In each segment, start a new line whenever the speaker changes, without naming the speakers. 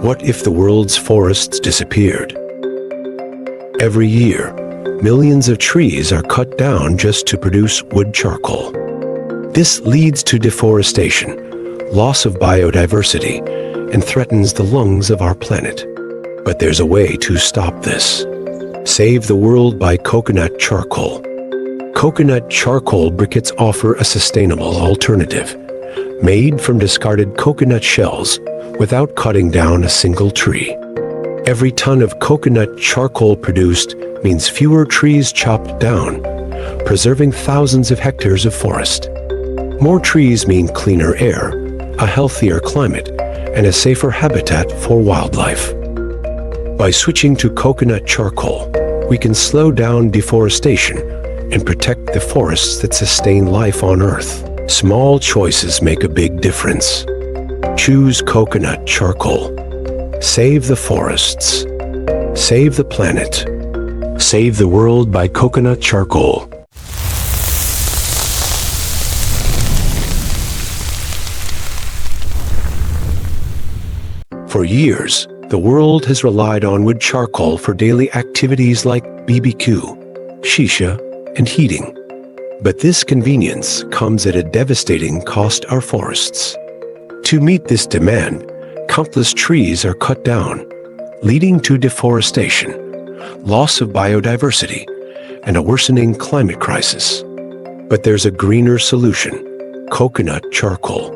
What if the world's forests disappeared? Every year, millions of trees are cut down just to produce wood charcoal. This leads to deforestation, loss of biodiversity, and threatens the lungs of our planet. But there's a way to stop this. Save the world by coconut charcoal. Coconut charcoal briquettes offer a sustainable alternative, made from discarded coconut shells without cutting down a single tree. Every ton of coconut charcoal produced means fewer trees chopped down, preserving thousands of hectares of forest. More trees mean cleaner air, a healthier climate, and a safer habitat for wildlife. By switching to coconut charcoal, we can slow down deforestation and protect the forests that sustain life on Earth. Small choices make a big difference. Choose coconut charcoal. Save the forests. Save the planet. Save the world by coconut charcoal. For years, the world has relied on wood charcoal for daily activities like BBQ, shisha, and heating. But this convenience comes at a devastating cost to our forests. To meet this demand, countless trees are cut down, leading to deforestation, loss of biodiversity, and a worsening climate crisis. But there's a greener solution: coconut charcoal.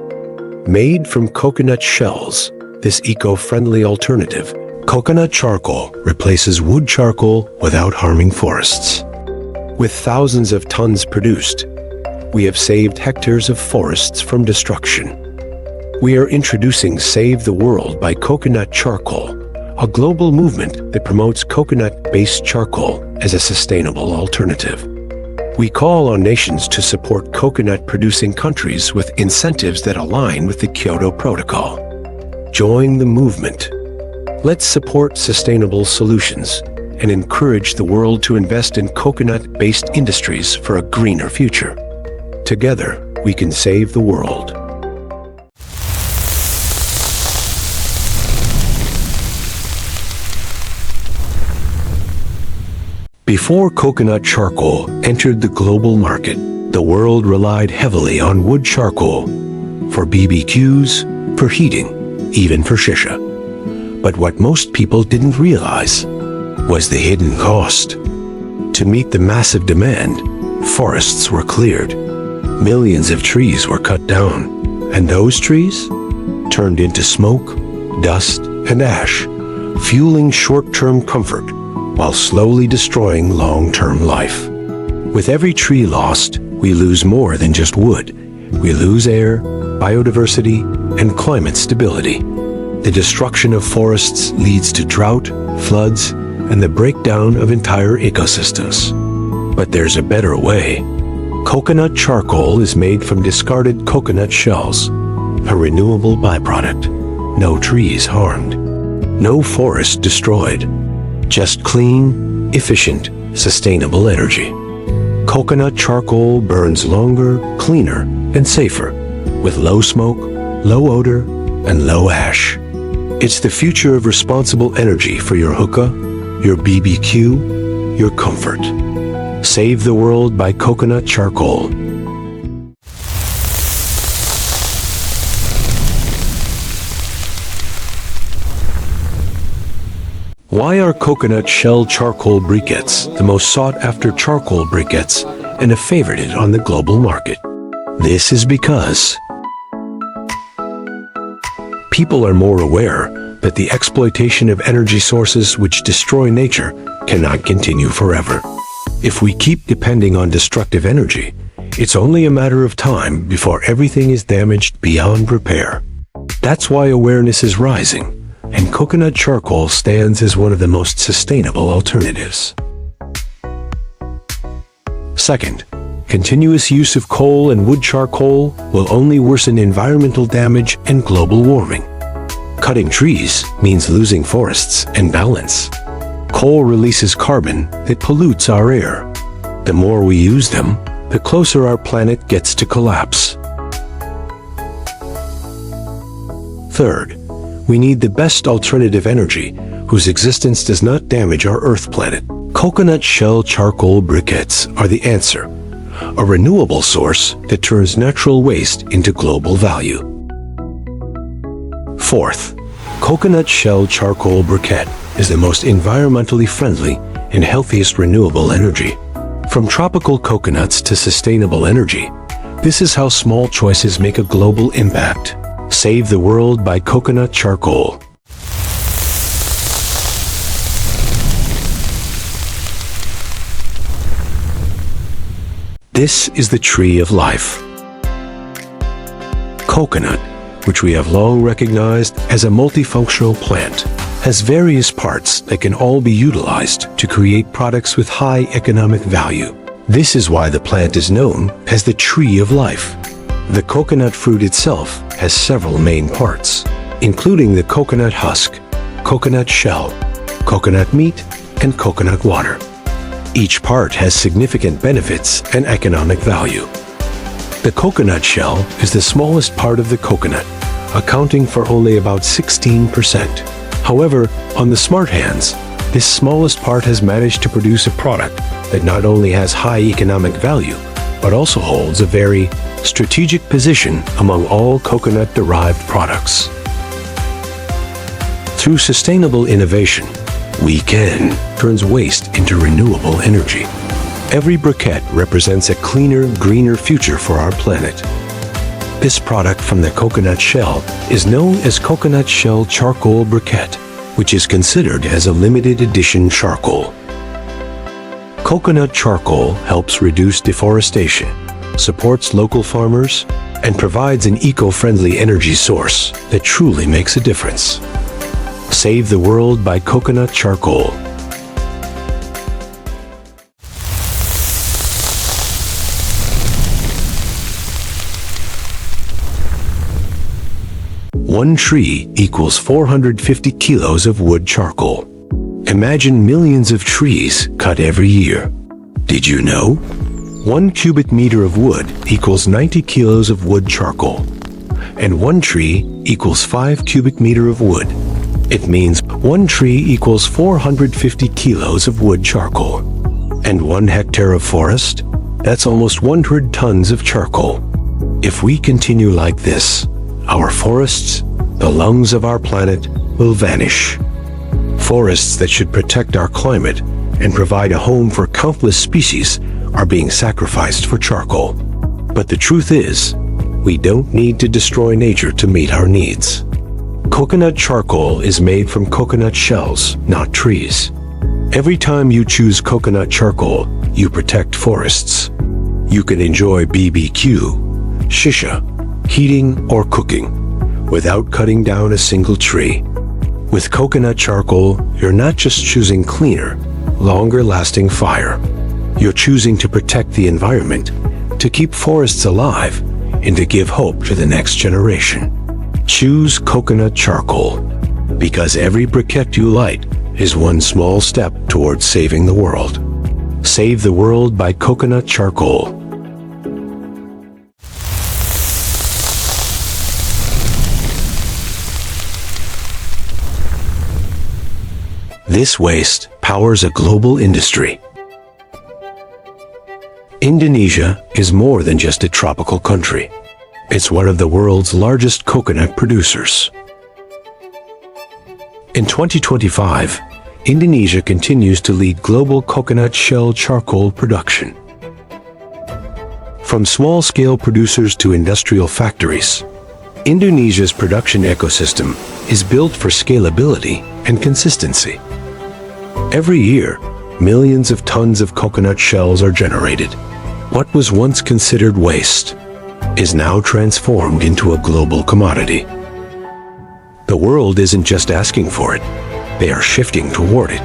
Made from coconut shells, this eco-friendly alternative, coconut charcoal, replaces wood charcoal without harming forests. With thousands of tons produced, we have saved hectares of forests from destruction. We are introducing Save the World by Coconut Charcoal, a global movement that promotes coconut-based charcoal as a sustainable alternative. We call on nations to support coconut-producing countries with incentives that align with the Kyoto Protocol. Join the movement. Let's support sustainable solutions and encourage the world to invest in coconut-based industries for a greener future. Together, we can save the world. Before coconut charcoal entered the global market, the world relied heavily on wood charcoal for BBQs, for heating, even for shisha. But what most people didn't realize was the hidden cost. To meet the massive demand, forests were cleared. Millions of trees were cut down, and those trees turned into smoke, dust, and ash, fueling short-term comfort while slowly destroying long-term life. With every tree lost, we lose more than just wood. We lose air, biodiversity, and climate stability. The destruction of forests leads to drought, floods, and the breakdown of entire ecosystems. But there's a better way. Coconut charcoal is made from discarded coconut shells, a renewable byproduct. No trees harmed, no forest destroyed, just clean, efficient, sustainable energy. Coconut charcoal burns longer, cleaner, and safer, with low smoke, low odor, and low ash. It's the future of responsible energy for your hookah, your BBQ, your comfort. Save the world by coconut charcoal. Why are coconut shell charcoal briquettes the most sought-after charcoal briquettes and a favorite on the global market? This is because people are more aware that the exploitation of energy sources which destroy nature cannot continue forever. If we keep depending on destructive energy, it's only a matter of time before everything is damaged beyond repair. That's why awareness is rising, and coconut charcoal stands as one of the most sustainable alternatives. Second, continuous use of coal and wood charcoal will only worsen environmental damage and global warming. Cutting trees means losing forests and balance. Coal releases carbon that pollutes our air. The more we use them, the closer our planet gets to collapse. Third, we need the best alternative energy whose existence does not damage our Earth planet. Coconut shell charcoal briquettes are the answer, a renewable source that turns natural waste into global value. Fourth, coconut shell charcoal briquette is the most environmentally friendly and healthiest renewable energy. From tropical coconuts to sustainable energy, this is how small choices make a global impact. Save the world by coconut charcoal. This is the tree of life. Coconut, which we have long recognized as a multifunctional plant, has various parts that can all be utilized to create products with high economic value. This is why the plant is known as the tree of life. The coconut fruit itself has several main parts, including the coconut husk, coconut shell, coconut meat, and coconut water. Each part has significant benefits and economic value. The coconut shell is the smallest part of the coconut, accounting for only about 16%. However, on the smart hands, this smallest part has managed to produce a product that not only has high economic value, but also holds a very strategic position among all coconut-derived products. Through sustainable innovation, we can turn waste into renewable energy. Every briquette represents a cleaner, greener future for our planet. This product from the coconut shell is known as coconut shell charcoal briquette, which is considered as a limited edition charcoal. Coconut charcoal helps reduce deforestation, supports local farmers, and provides an eco-friendly energy source that truly makes a difference. Save the world by coconut charcoal. One tree equals 450 kilos of wood charcoal. Imagine millions of trees cut every year. Did you know? 1 cubic meter of wood equals 90 kilos of wood charcoal, and 1 tree equals 5 cubic meter of wood. It means 1 tree equals 450 kilos of wood charcoal. And 1 hectare of forest? That's almost 100 tons of charcoal. If we continue like this, our forests, the lungs of our planet, will vanish. Forests that should protect our climate and provide a home for countless species are being sacrificed for charcoal. But the truth is, we don't need to destroy nature to meet our needs. Coconut charcoal is made from coconut shells, not trees. Every time you choose coconut charcoal, you protect forests. You can enjoy BBQ, shisha, heating, or cooking without cutting down a single tree. With coconut charcoal, you're not just choosing cleaner, longer-lasting fire. You're choosing to protect the environment, to keep forests alive, and to give hope to the next generation. Choose coconut charcoal, because every briquette you light is one small step towards saving the world. Save the world by coconut charcoal. This waste powers a global industry. Indonesia is more than just a tropical country. It's one of the world's largest coconut producers. In 2025, Indonesia continues to lead global coconut shell charcoal production. From small-scale producers to industrial factories, Indonesia's production ecosystem is built for scalability and consistency. Every year, millions of tons of coconut shells are generated. What was once considered waste is now transformed into a global commodity. The world isn't just asking for it, they are shifting toward it.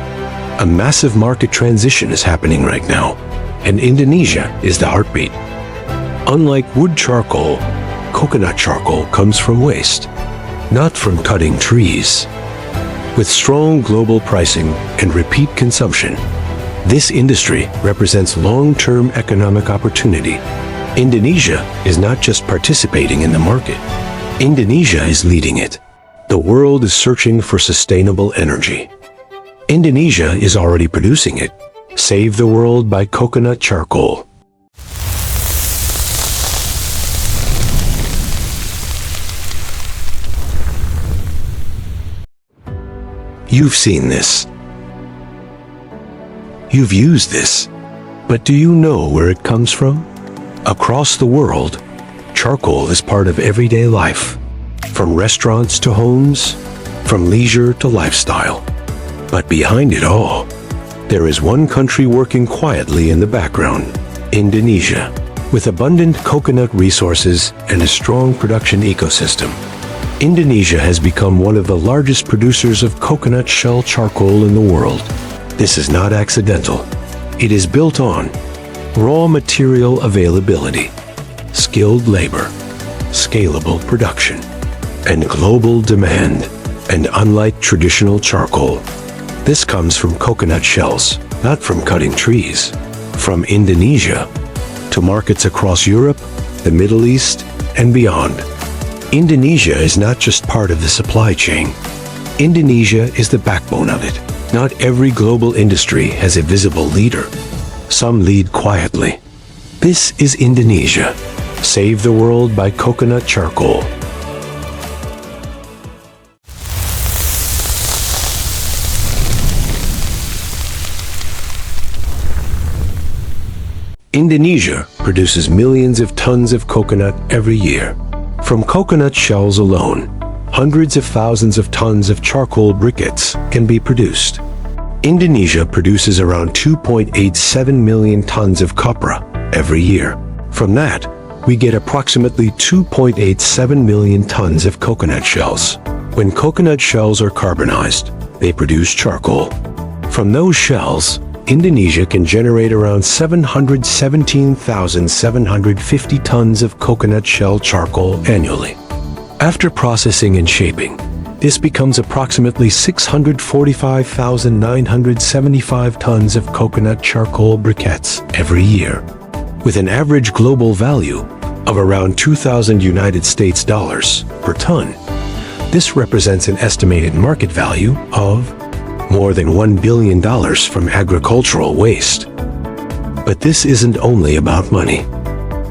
A massive market transition is happening right now, and Indonesia is the heartbeat. Unlike wood charcoal, coconut charcoal comes from waste, not from cutting trees. With strong global pricing and repeat consumption, this industry represents long-term economic opportunity. Indonesia is not just participating in the market. Indonesia is leading it. The world is searching for sustainable energy. Indonesia is already producing it. Save the world by coconut charcoal. You've seen this. You've used this. But do you know where it comes from? Across the world, charcoal is part of everyday life. From restaurants to homes, from leisure to lifestyle. But behind it all, there is one country working quietly in the background, Indonesia, with abundant coconut resources and a strong production ecosystem. Indonesia has become one of the largest producers of coconut shell charcoal in the world. This is not accidental. It is built on raw material availability, skilled labor, scalable production, and global demand. And unlike traditional charcoal, this comes from coconut shells, not from cutting trees. From Indonesia to markets across Europe, the Middle East, and beyond. Indonesia is not just part of the supply chain. Indonesia is the backbone of it. Not every global industry has a visible leader. Some lead quietly. This is Indonesia. Save the world by coconut charcoal. Indonesia produces millions of tons of coconut every year. From coconut shells alone, hundreds of thousands of tons of charcoal briquettes can be produced. Indonesia produces around 2.87 million tons of copra every year. From that, we get approximately 2.87 million tons of coconut shells. When coconut shells are carbonized, they produce charcoal. From those shells, Indonesia can generate around 717,750 tons of coconut shell charcoal annually. After processing and shaping, this becomes approximately 645,975 tons of coconut charcoal briquettes every year, with an average global value of around 2,000 United States dollars per ton. This represents an estimated market value of more than $1 billion from agricultural waste. But this isn't only about money.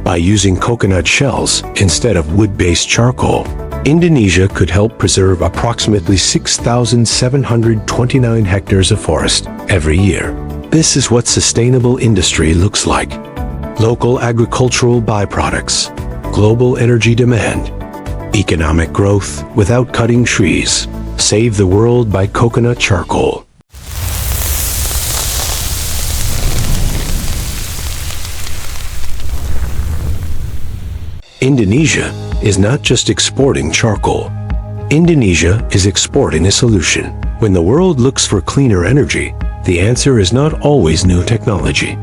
By using coconut shells instead of wood-based charcoal, Indonesia could help preserve approximately 6,729 hectares of forest every year. This is what sustainable industry looks like. Local agricultural byproducts, global energy demand, economic growth without cutting trees. Save the world by coconut charcoal. Indonesia is not just exporting charcoal. Indonesia is exporting a solution. When the world looks for cleaner energy, the answer is not always new technology.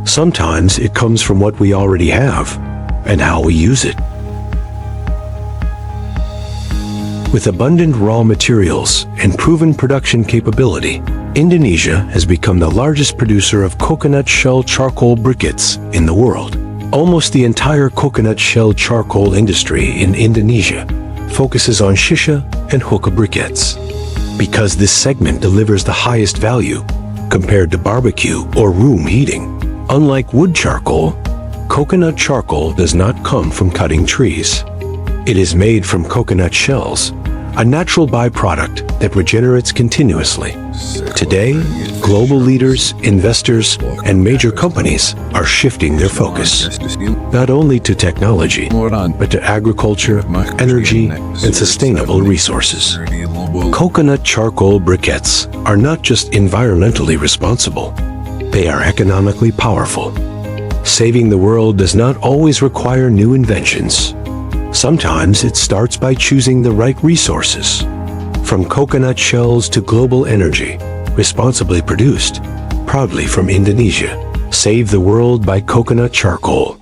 Sometimes it comes from what we already have and how we use it. With abundant raw materials and proven production capability, Indonesia has become the largest producer of coconut shell charcoal briquettes in the world. Almost the entire coconut shell charcoal industry in Indonesia focuses on shisha and hookah briquettes. Because this segment delivers the highest value compared to barbecue or room heating. Unlike wood charcoal, coconut charcoal does not come from cutting trees. It is made from coconut shells, a natural byproduct that regenerates continuously. Today, global leaders, investors, and major companies are shifting their focus, not only to technology, but to agriculture, energy, and sustainable resources. Coconut charcoal briquettes are not just environmentally responsible, they are economically powerful. Saving the world does not always require new inventions. Sometimes it starts by choosing the right resources. From coconut shells to global energy, responsibly produced, proudly from Indonesia. Save the world by coconut charcoal.